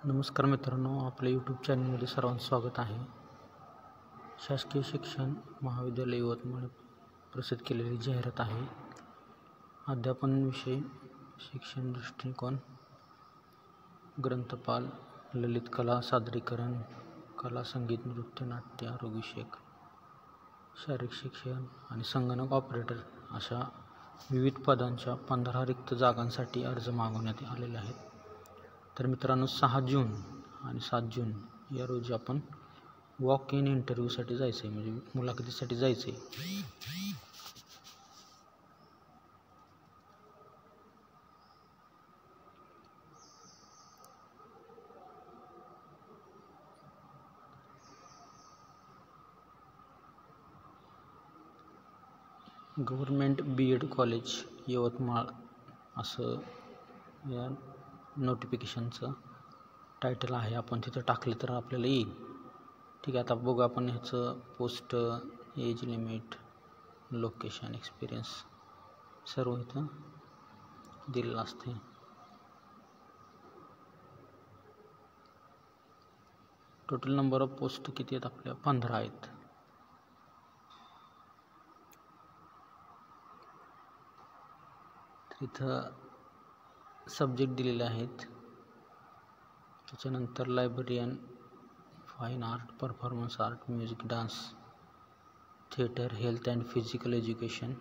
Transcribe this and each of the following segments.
नमस्कार मित्रांनो, आपल्या यूट्यूब चॅनलमध्ये सर्वांचं स्वागत आहे. शासकीय शिक्षण महाविद्यालय यवतमाळ प्रसिद्ध केलेली जाहिरात आहे. अध्यापन विषय, शिक्षण दृष्टिकोन, ग्रंथपाल, ललित कला, सादरीकरण, कला, संगीत, नृत्य, नाट्य, आरोग्यविषयक, शारीरिक शिक्षण आणि संगणक ऑपरेटर अशा विविध पदांच्या 15 रिक्त जागांसाठी अर्ज मागवण्यात आलेले आहेत. तर मित्रांनो, 6 जून आणि 7 जून या रोजी आपण वॉक इन इंटरव्ह्यूसाठी जायचं आहे, म्हणजे मुलाखतीसाठी जायचं आहे. गव्हर्मेंट BEd कॉलेज यवतमाळ असं या नोटिफिकेशनचं टायटल आहे. आपण तिथं टाकलं तर आपल्याला येईल. ठीक आहे, आता बघू आपण ह्याचं post, age limit, location, experience सर्व इथं दिलेलं असते. टोटल नंबर ऑफ पोस्ट किती आहेत आपल्या? 15 आहेत. इथं सब्जेक्ट दिलेले आहेत. त्याच्यानंतर librarian, fine art, performance art, music, dance, theatre, health and physical education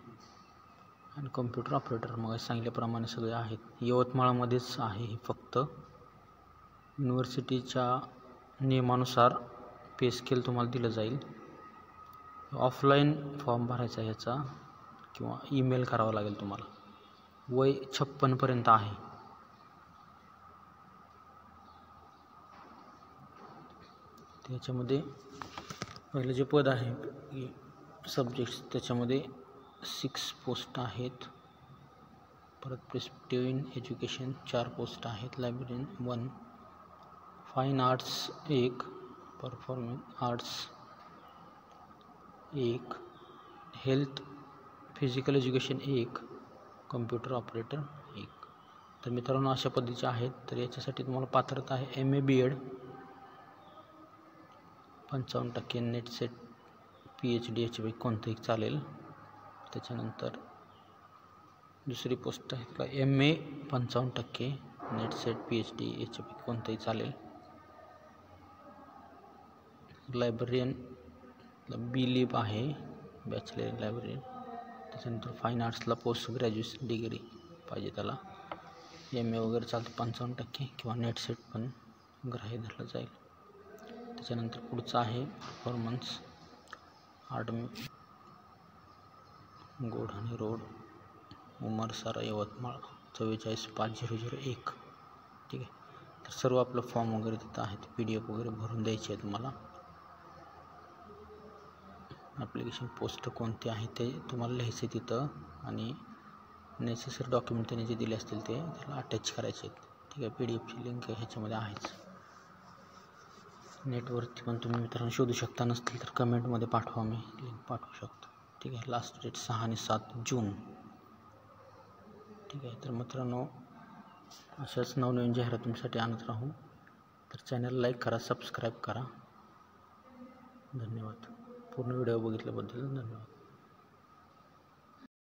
आणि कम्प्युटर ऑपरेटर. मग सांगितल्याप्रमाणे सगळे आहेत. यवतमाळमध्येच आहे हे फक्त. युनिव्हर्सिटीच्या नियमानुसार पे स्केल तुम्हाला दिलं जाईल. ऑफलाईन फॉर्म भरायचा ह्याचा किंवा ईमेल करावा लागेल तुम्हाला. वय 56 पर्यंत आहे. त्याच्यामध्ये पहिलं जे पद आहे सब्जेक्ट्स, त्याच्यामध्ये 6 पोस्ट आहेत. परत प्रिस्क्रिप्टिव्ह इन एज्युकेशन 4 पोस्ट आहेत. Librarian 1, fine arts 1, performing arts 1, health physical education 1, computer operator 1. तर मित्रांनो, अशा पद्धतीचे आहेत. तर याच्यासाठी तुम्हाला पात्रता आहे MA BEd 55%, net set PhD याच्यापैकी कोणतंही चालेल. त्याच्यानंतर दुसरी पोस्ट आहे का MA 55%, नेट सेट PhD याच्यापैकी कोणतंही चालेल. लायब्ररियन B.Lib आहे, बॅचलर लायब्ररियन. त्याच्यानंतर फाईन आर्ट्सला पोस्ट ग्रॅज्युएशन डिग्री पाहिजे, त्याला MA वगैरे चालतं 55% किंवा नेट सेट पण ग्राह्य धरलं जाईल. त्याच्यानंतर पुढचं आहे परफॉर्मन्स आर्ट, गोढाणे रोड, उमरसारा, यवतमाळ 445001. ठीक आहे. तर सर्व आपलं फॉर्म वगैरे तिथं आहे. PDF वगैरे भरून द्यायचे आहे तुम्हाला. ॲप्लिकेशन पोस्ट कोणते आहे ते तुम्हाला लिहायचे तिथं, आणि नेसेसरी डॉक्युमेंट त्यांनी जे दिले असतील ते त्याला अटॅच करायचे आहेत. ठीक आहे. PDFची लिंक ह्याच्यामध्ये आहेच. नेटवरती पण तुम्ही मित्रांनो शोधू शकता. नसतील तर कमेंटमध्ये पाठवा, मी लिंक पाठवू शकतो. ठीक आहे. लास्ट डेट 6 आणि 7 जून. ठीक आहे. तर मित्रांनो, अशाच नवनवीन जाहिरात तुमच्यासाठी आणत राहू. तर चॅनल लाईक करा, सबस्क्राईब करा. धन्यवाद. पूर्ण व्हिडिओ बघितल्याबद्दल धन्यवाद.